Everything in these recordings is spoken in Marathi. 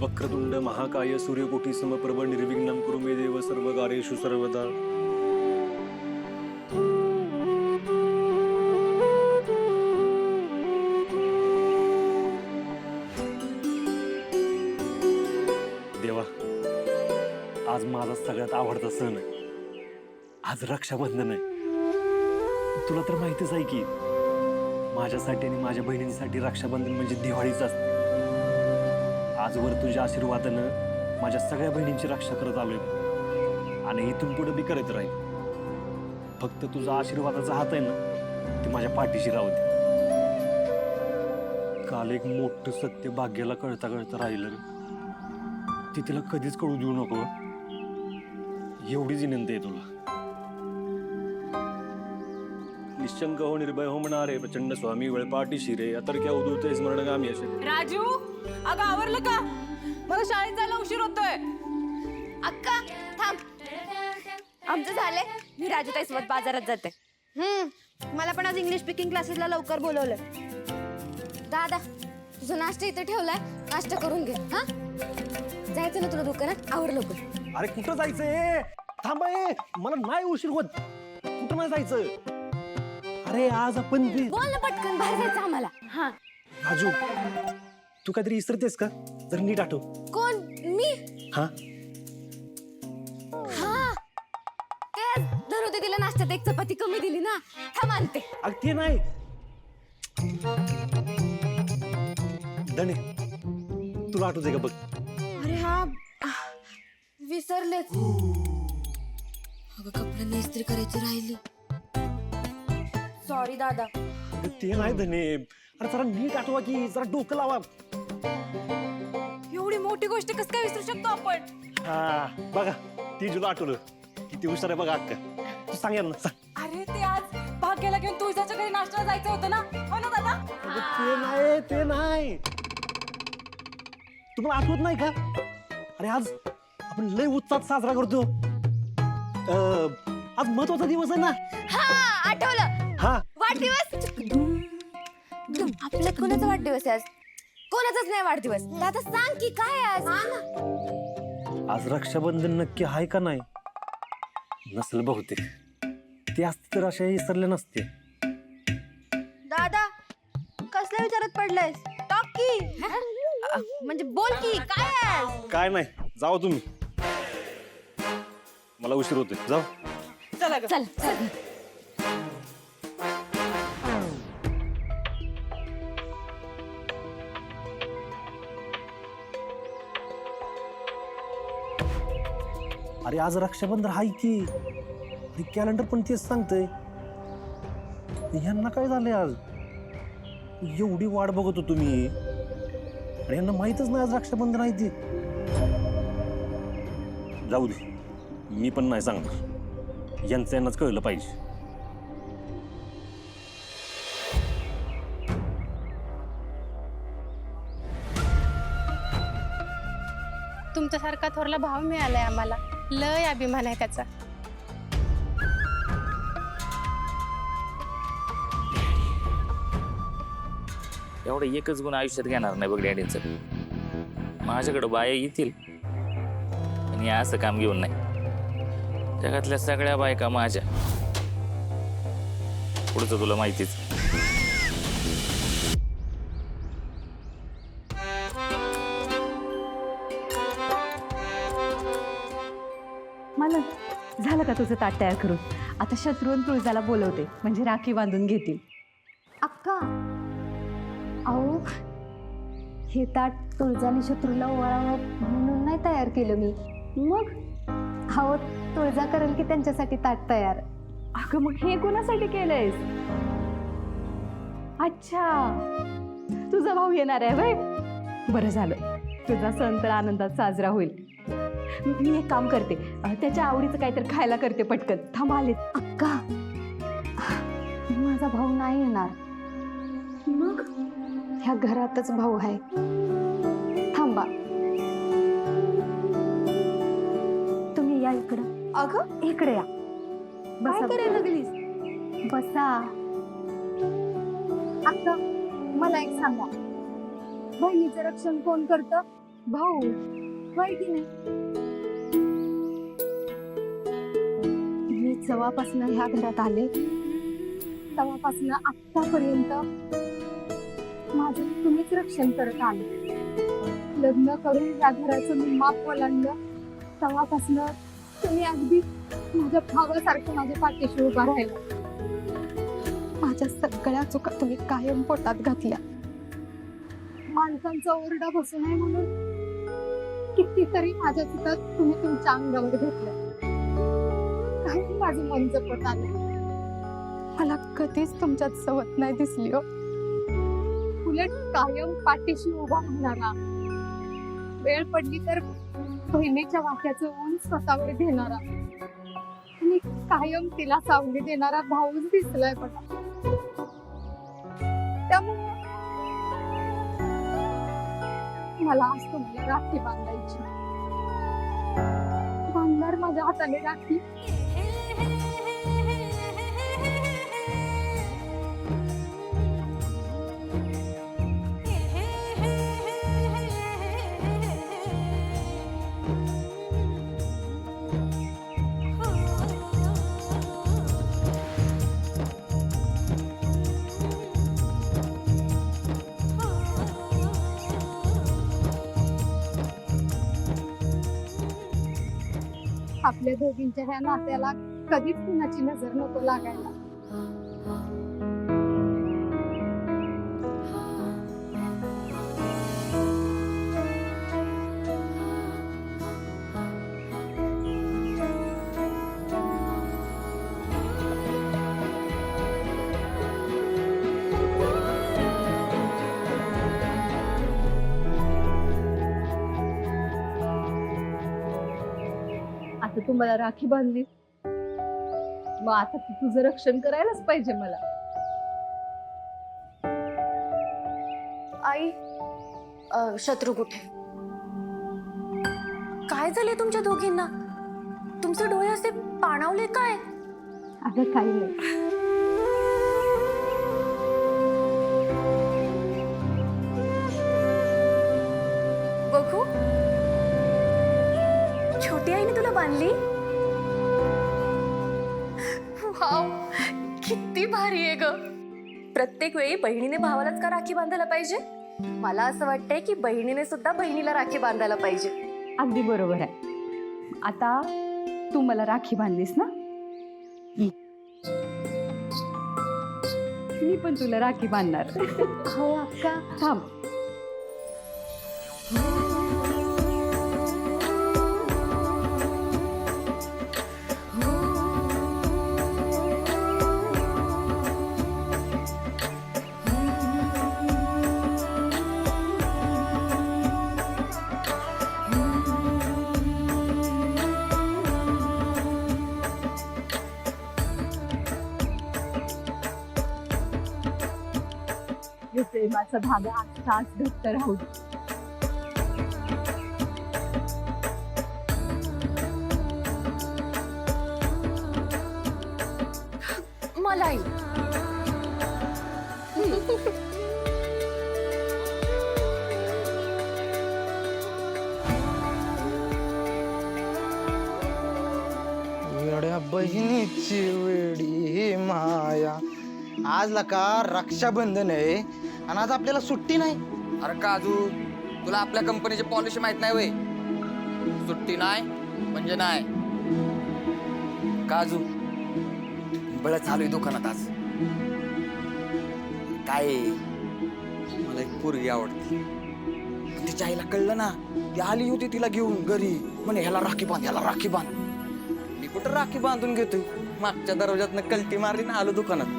वक्रतुंड महाकाय सूर्यकोटी समप्रभ निर्विघ्नं कुरु मे देव सर्वकार्येषु सर्वदा. देवा, आज माझा सगळ्यात आवडता सण आहे. आज रक्षाबंधन आहे. तुला तर माहितीच आहे की माझ्यासाठी आणि माझ्या बहिणींसाठी रक्षाबंधन म्हणजे दिवाळीच असते. आजवर तुझ्या आशीर्वादानं माझ्या सगळ्या बहिणींची रक्षा करत आलोय आणि इथून पुढे बी करत राहील. फक्त तुझा आशीर्वादाचा हात आहे ना, ते माझ्या पाठीशी राहू दे. काल एक मोठं सत्य भाग्याला कळता कळता राहिलं. ती तिला कधीच कळू देऊ नको. एवढीच विनंती आहे तुला. निश्चंक हो, निर्भय हो म्हणणारे प्रचंड स्वामी वळपाटी रे अतर्क्या उदूते स्मरणगामी असे. राजू, अगं आवरलं का? मला शाळेत जायला उशीर होतोय. अक्का थांब, आमचं झालंय. मी राजूताई सोबत बाजारात जाते. मला पण आज इंग्लिश स्पीकिंग क्लासेसला लवकर बोलवलंय. दादा, तुझा नाश्ता इथे ठेवलाय, नाश्ता करून घे. हा, जायचं ना तुला दुकानात? आवर लवकर. अरे कुठं जायचंय? थांब, मला नाही उशीर होत. कुठं नाही जायचं? अरे आज आपण बोल ना पटकन, बाहेर जायचं आम्हाला. हा राजू, तू काहीतरी विसरतेस का? जर नीट आठव. कोण? मी? हा हा, काय धरू तिला नाश्त्यात एक चपाती कमी दिली ना. थांब आणते. अगं ते नाही धने, तुला आठवते का बघ. अरे हा, विसरलेच. अगं कपड्यांना इस्त्री करायची राहिली. सॉरी दादा. अगं ते नाही धने. अरे जरा नीट आठवा की, जरा डोकं लावा. एवढी मोठी गोष्ट कसं काय विसरू शकतो आपण? हा बघा, ती तुला आठवलं. किती हुशार आहे बघा अक्का. तू सांग ना, सांग. अरे ते आज भाग्याला घेऊन तुळजाच्या घरी नाश्त्याला जायचं होतं ना, हो ना दादा? अगं ते नाही, ते नाही. तुम्हाला आठवत नाही का? अरे आज आपण लय उत्साहात साजरा करतो. आज महत्वाचा दिवस आहे ना. हा आठवलं. हा, वाढदिवस. आपल्या कोणाचा वाढदिवस आहे आज? कोणाचाच नाही वाढदिवस. दादा सांग की काय आहे आज? आज रक्षाबंधन नक्की आहे का नाही? नसल बहुतेक. ते असते तर अशा विसरले नसते. दादा कसल्या विचारात पडलायस? टॉक की. म्हणजे बोल की काय आहे? काय नाही, जाओ तुम्ही. मला उशीर होतोय. जाऊ. चला ग. चल चल. अरे आज रक्षाबंधन आहे की. कॅलेंडर पण तेच सांगतंय. ह्यांना काय झालंय आज? एवढी वाट बघत होतो मी आणि यांना माहितच नाही आज रक्षाबंधन आहे ती. जाऊ दे, मी पण नाही सांगणार. यांनाच कळलं पाहिजे. तुमच्यासारखा थोरला भाव मिळालाय आम्हाला. लय अभिमान आहे त्याचा. एवढं एकच गुण आयुष्यात घेणार नाही बघ डॅडीचं. माझ्याकडं बाया येतील आणि असं काम घेऊन नाही. जगातल्या सगळ्या बायका माझ्या. पुढचं तुला माहितीच. मला झालं का तुझं ताट तयार करून? आता शत्रुन तुळजाला बोलवते, म्हणजे राखी बांधून घेतील. अक्का, अहो हे ताट तुळजाने शत्रूला ओवाळावं म्हणून नाही तयार केलं मी. मग अहो तुळजा करेल की त्यांच्यासाठी ताट तयार. अगं मग हे कोणासाठी केलंयस? अच्छा, तुझा भाऊ येणार आहे व्हय? बरं झालं, तुझा सण तर आनंदात साजरा होईल. मी एक काम करते, त्याच्या आवडीचं काहीतरी खायला करते पटकन. थांब आले. अक्का, माझा भाऊ नाही येणार. मग ह्या घरातच भाऊ आहे. थांबा, तुम्ही या इकडं. अगं इकडे या. काय करायला लागलीस? बसा. अक्का, मला एक सांगा, बहिणीचं रक्षण कोण करतं? भाऊ होय की नाही? मी जेव्हापासून ह्या घरात आले तेव्हापासून आतापर्यंत माझं तुम्हीच रक्षण करत आले. लग्न करून या घराचं मी माप ओलांडलं तेव्हापासून तुम्ही अगदी माझ्या भावासारखं माझ्या पाठीशी उभा राहिला. माझ्या सगळ्या चुका तुम्ही कायम पोटात घातल्या. माणसांचा ओरडा बसू नये म्हणून कितीतरी माझ्या चुका तुम्ही तुमच्या अंगावर घेतल्या. काही माझं मन जपत आलं. मला कधीच तुमच्यात सवत नाही दिसली हो. उलट कायम पाठीशी उभा राहणारा, वेळ पडली तर बहिणीच्या वाक्याचं ऊन स्वतःवर घेणारा आणि कायम तिला सावली देणारा भाऊच दिसलाय मला. त्यामुळे मला आज तुम्हाला राखी बांधायची. बांधणार माझ्या हाताने राखी. आपल्या दोघींच्या ह्या नात्याला कधीच कुणाची नजर नको लागायला. आता तू मला राखी बांधली, मग आता तू तुझं रक्षण करायलाच पाहिजे मला. आई, शत्रू कुठे? काय झाले तुमच्या दोघींना? तुमचे डोळे असे पाणावले काय? अगं काही नाही. बघू, छोटी आईने तुला बांधली? वाव, किती भारी आहे ग. प्रत्येक वेळी बहिणीने भावालाच का राखी बांधायला पाहिजे? मला असं वाटतंय की बहिणीने सुद्धा बहिणीला राखी बांधायला पाहिजे. अगदी बरोबर आहे. आता तू मला राखी बांधलीस ना, मी पण तुला राखी बांधणार. हो अक्का. थांब. हे प्रेमाचा धागा आजच घट्ट राहू दे. मलाही. एवढ्या बहिणीची वेडी माया. आज लका रक्षाबंधन आहे आणि आज आपल्याला सुट्टी नाही. अरे काजू, तुला आपल्या कंपनीची पॉलिसी माहित नाही वय? सुट्टी नाही म्हणजे नाही. काजू, बळ चालू आहे दुकानात आज. काय, मला एक पोरगी आवडते. पण तिच्या आईला कळलं ना, ती आली होती तिला घेऊन घरी, म्हणे ह्याला राखी बांध, ह्याला राखी बांध. मी कुठं राखी बांधून घेतोय? मागच्या दरवाजातनं कल्टी मारली ना, आलो दुकानात.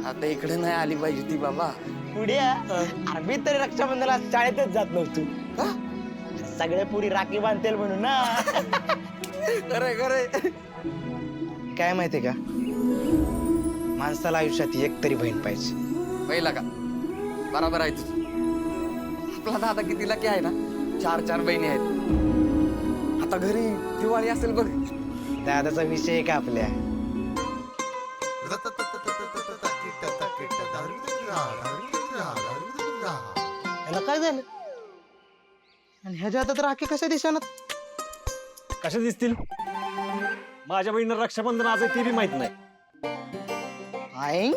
आता इकडे नाही आली पाहिजे ती बाबा. पुढे आम्ही तरी रक्षाबंधनाला शाळेतच जात नव्हतो. सगळे पुरी राखी बांधतील म्हणून ना. खरे खरे. काय माहितीये का, माणसाला आयुष्यात एक तरी बहीण पाहिजे. पहिला का बरोबर आहे तुझं. आपला दादा किती लकी आहे ना, 4 बहिणी आहेत. आता घरी दिवाळी असेल बघ. दादाचा विषय आहे का आपल्या? याला काय झालं? आणि ह्याच्या हातात राखी कशा दिसणार? कशा दिसतील? माझ्या बहिणीला रक्षाबंधन आज आहे ते बी माहित नाही. आय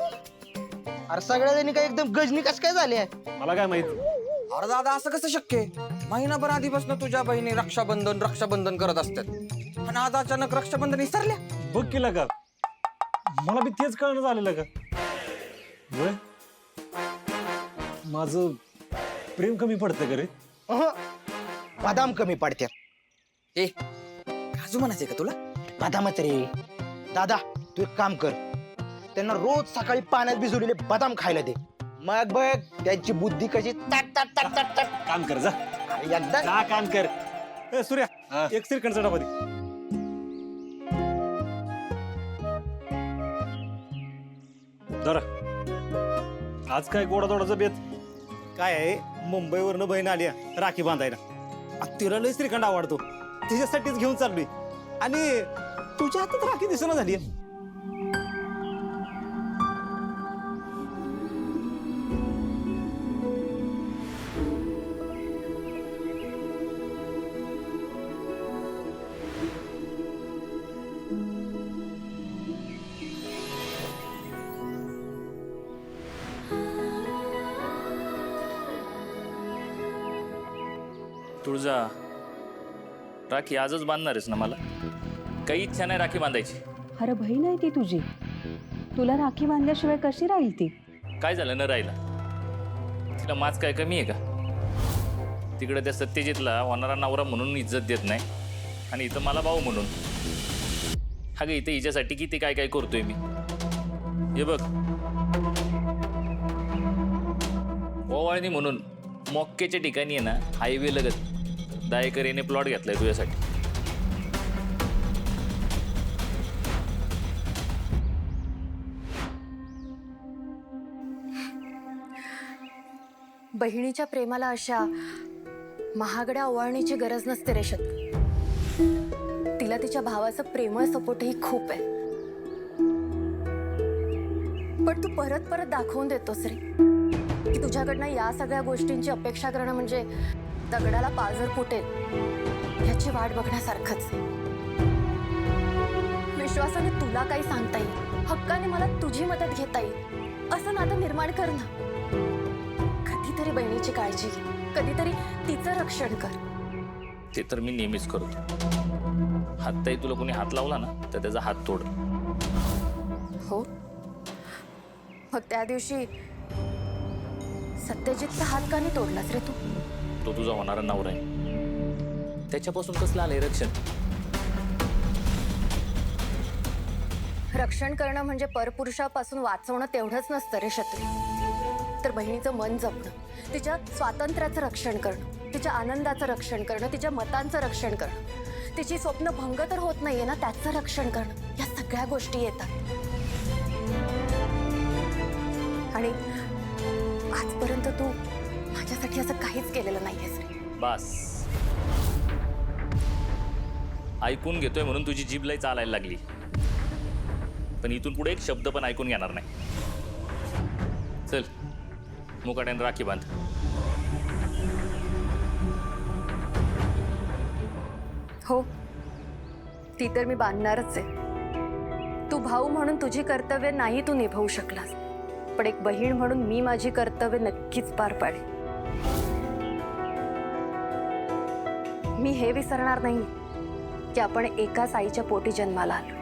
अरे सगळ्या जणी काय एकदम गजनी कस काय झाले? मला काय माहित. अरे दादा असं कसं शक्य आहे? महिनाभर आधीपासून तुझ्या बहिणी रक्षाबंधन रक्षाबंधन करत असतात आणि आज अचानक रक्षाबंधन विसरल्या. बघ केलं का, मला बी तेच कळणं झालेलं का. होय, माझं प्रेम कमी पडतं का रे? बदाम कमी पडत्यात. ए काजू म्हणायचे का तुला? बदामच रे. दादा तू एक काम कर, त्यांना रोज सकाळी पाण्यात भिजवलेले बदाम खायला दे. मग बघ त्यांची बुद्धी कशी तट तट तट तट तट. काम कर जा, अरे एकदा जा काम कर. ए, सूर्या एक श्रीखंडचा डबा दे. जरा आज काय गोडाधोडाचं बेत काय आहे? मुंबईवरनं बहीण आली आहे राखी बांधायला. आणि तिला लय श्रीखंड आवडतो, तिच्यासाठीच घेऊन चाललोय. आणि तुझ्या हातात राखी दिसना झाली. तुळजा, राखी आजच बांधणारच ना मला? काही इच्छा नाही राखी बांधायची. अरे बहीण आहे ती तुझी, तुला राखी बांधल्याशिवाय कशी राहील ती? काय झालं न राहिला? तिला माझ काय कमी आहे का? तिकडे त्या सत्यजितला होणारा नवरा म्हणून इज्जत देत नाही आणि इथं मला भाऊ म्हणून. अगं इथं हिच्यासाठी किती काय काय करतोय मी. हे बघ, ओवाळणी म्हणून मॉक्केच्या ठिकाणी आहे ना, हायवे लगत दायकरीने प्लॉट घेतलाय तुझ्यासाठी. बहिणीच्या प्रेमाला अशा महागड्या ओवाळणीची गरज नसते रे शत. तिला तिच्या भावाचं प्रेमळ सपोर्टही खूप आहे. पण तू परत परत दाखवून देतोस रे की तुझ्याकडनं या सगळ्या गोष्टींची अपेक्षा करणं म्हणजे दगडाला पाझर फुटेल ह्याची वाट बघण्यासारखंच. विश्वासाने तुला काही सांगता येईल, हक्काने मला तुझी मदत घेता येईल असं नातं निर्माण कर ना. कधीतरी बहिणीची काळजी घे, कधीतरी तिचं रक्षण कर. ते तर मी नेहमीच करतो. हातही तुला कोणी हात लावला ना तर त्याचा हात तोड. हो, मग त्या दिवशी सत्यजितचा हात का नाही तोडलास रे तू? तो तुझा होणारा नवरा आहे, त्याच्यापासून कसलं आलंय रक्षण? रक्षण करणं म्हणजे परपुरुषापासून वाचवणं तेवढंच नसतं रे शत्रू. तर बहिणीचं मन जपणं, तिच्या स्वातंत्र्याचं रक्षण करणं, तिच्या आनंदाचं रक्षण करणं, तिच्या मतांचं रक्षण करणं, तिची स्वप्न भंग तर होत नाहीये ना त्याचं रक्षण करणं, या सगळ्या गोष्टी येतात. आणि आजपर्यंत तू माझ्यासाठी असं काहीच केलेलं नाहीयेस रे. बस, ऐकून घेतोय म्हणून तुझी जीभ लय चालायला लागली, पण इथून पुढे एक शब्द पण ऐकून घेणार नाही. चल मुकाट्याने राखी बांध. हो, ती तर मी बांधणारच आहे. तू भाऊ म्हणून तुझी कर्तव्य नाही तू निभावू शकलास, पण एक बहीण म्हणून मी माझी कर्तव्य नक्कीच पार पाडेन. मी हे विसरणार नाही की आपण एकाच आईच्या पोटी जन्माला आलो.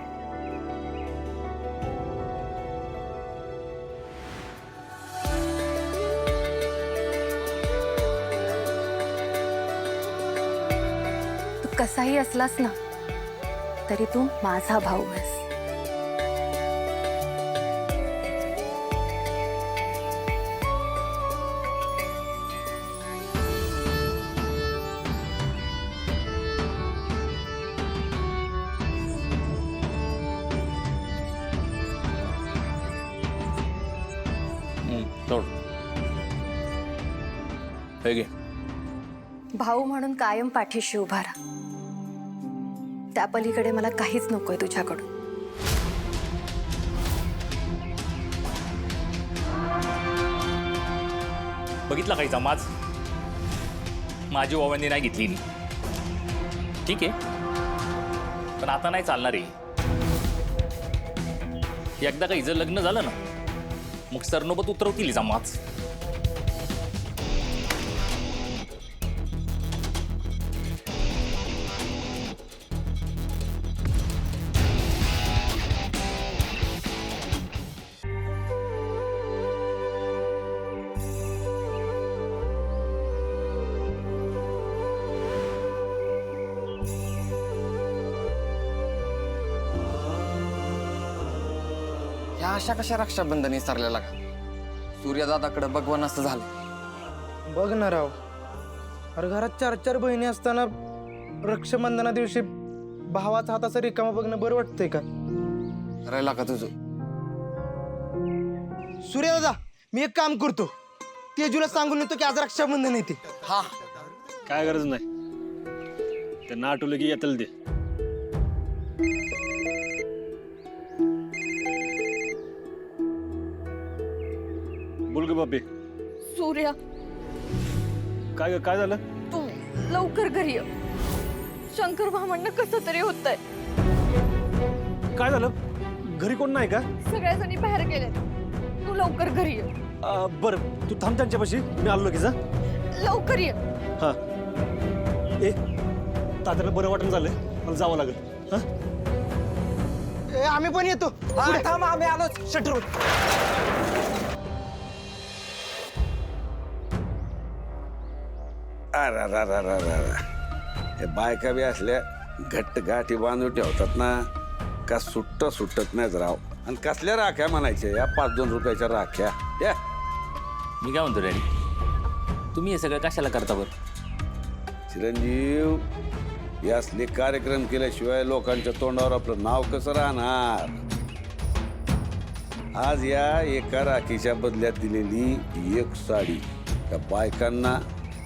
तू कसाही असलास ना तरी तू माझा भाऊ आहेस. तोड. हे घे. भाऊ म्हणून कायम पाठीशी उभा राहा. त्या पलीकडे मला काहीच नकोय तुझ्याकडून. बघितला काही समाज? माझी ओवाळणी नाही घेतली मी. ठीक आहे, पण आता नाही चालणार आहे. एकदा का हिचं लग्न झालं ना, मग सरनोबत उतरवतील हिचा माच. ह्या अशा कशा रक्षाबंधन विसरलेला का? सूर्यदादाकडे बघवण असं झालं. बघ ना राव, अरे घरात 4-4 बहिणी असताना रक्षाबंधना दिवशी भावाचा हाताचा रिकामा बघणं बरं वाटतंय का? राहिला का तुझं? सूर्यदादा, मी एक काम करतो, तेजूला सांगून येतो की आज रक्षाबंधन येते. हा, काय गरज नाही, त्यांना आठवलं की येतील ते. बोल ग बापे. सूर्या, काय झालं? तू लवकर घरी ये. शंकर भावांना कसं तरी होतंय. काय झालं? घरी कोण नाही का? सगळ्याजणी बाहेर गेले. तू लवकर घरी ये. बरं, तू थांब त्यांच्यापाशी, मी आलो की जा. लवकर ये. हा, ए तात्याला बरं वाटून झालंय, मला जावं लागेल. हा, आम्ही पण येतो. थांब, आम्ही आलोच. शटर हे बायका बी असल्या घट्ट गाठी बांधून ठेवतात ना का सुटत नाहीत राव. आणि कसल्या राख्या म्हणायच्या या 5-2 रुपयाच्या राख्या या. मी काय म्हणतो डॅडी, तुम्ही हे सगळं कशाला करता बरं? चिरंजीव, हे असले कार्यक्रम केल्याशिवाय लोकांच्या तोंडावर आपलं नाव कसं राहणार? आज या एका राखीच्या बदल्यात दिलेली एक साडी त्या बायकांना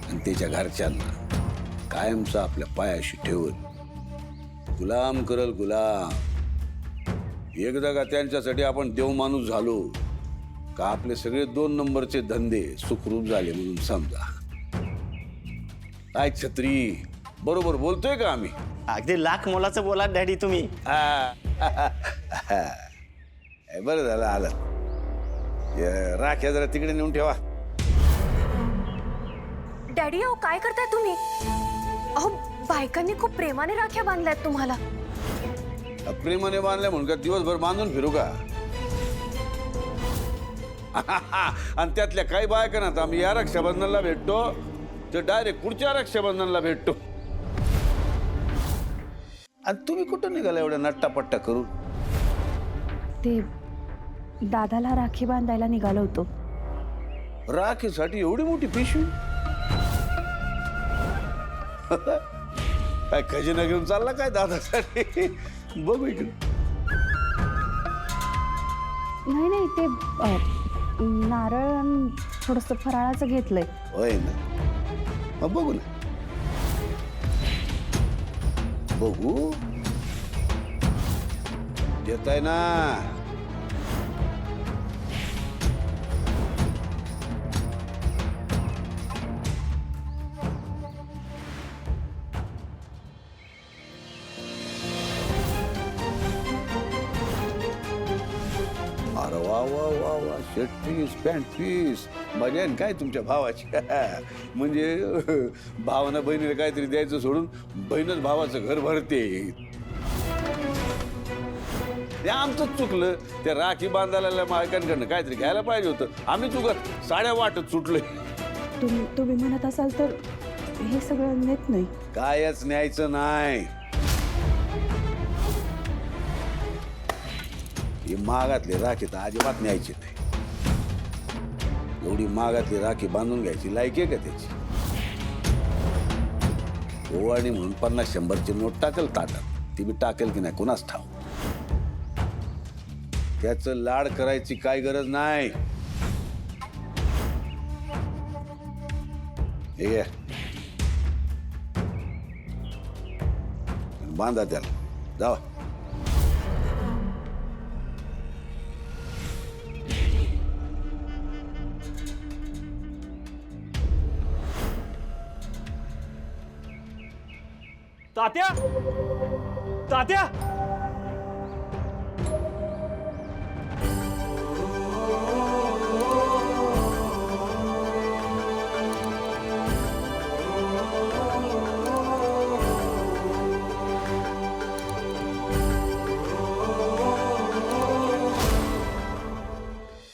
आणि त्याच्या घरच्यांना कायमचा आपल्या पायाशी ठेवून गुलाम करल गुलाम. एकदा का त्यांच्यासाठी आपण देव माणूस झालो का आपले सगळे 2 नंबरचे धंदे सुखरूप झाले म्हणून समजा. काय छत्री, बरोबर बोलतोय का आम्ही? अगदी लाख मोलाचं बोला डॅडी तुम्ही. बरं झालं आलं. राख्या जरा तिकडे नेऊन ठेवा. डॅडी, अहो काय करताय तुम्ही? अहो, बायकांनी खूप प्रेमाने राख्या बांधल्यात तुम्हाला. प्रेमाने बांधल्या म्हणून का दिवसभर बांधून फिरू का? आणि त्यातल्या काही बायका ना आम्ही या रक्षाबंधनाला भेटतो तर डायरेक्ट पुढच्या रक्षाबंधनाला भेटतो. आणि तुम्ही कुठं निघाला एवढ्या नट्टापट्टा करून? ते दादाला राखी बांधायला निघालो होतो. राखीसाठी एवढी मोठी पिशवी? काय खजिना घेऊन चालला काय दादासाठी? बघू इकडे. नाही ते नारळ आणि थोडंसं फराळाचं घेतलंय. होय ना, मग बघू ना. बघू देताय ना. अरे वा वा वा वा, शर्ट पीस पॅन्ट पीस मजा आहे ना काय तुमच्या भावाची. म्हणजे भावानं बहिणीला काहीतरी द्यायचं सोडून बहीणच भावाचं घर भरते. ते आमचंच चुकलं. त्या राखी बांधायला मायकांकडनं काहीतरी घ्यायला पाहिजे होतं. आम्ही चुकत साड्या वाटत सुटलोय. तुम्ही म्हणत असाल तर हे सगळं नेत नाही. कायच न्यायचं नाही. ही महागातली राखी तर अजिबात न्यायची नाही. एवढी महागातली राखी बांधून घ्यायची लायकी आहे का त्याची? ओवाळणी म्हणून 50-100ची नोट टाकेल ताटात, ती बी टाकेल की नाही कुणास ठाव. त्याचं लाड करायची काय गरज नाही. हे घ्या. बांधा त्याला, जावा. तात्या तात्या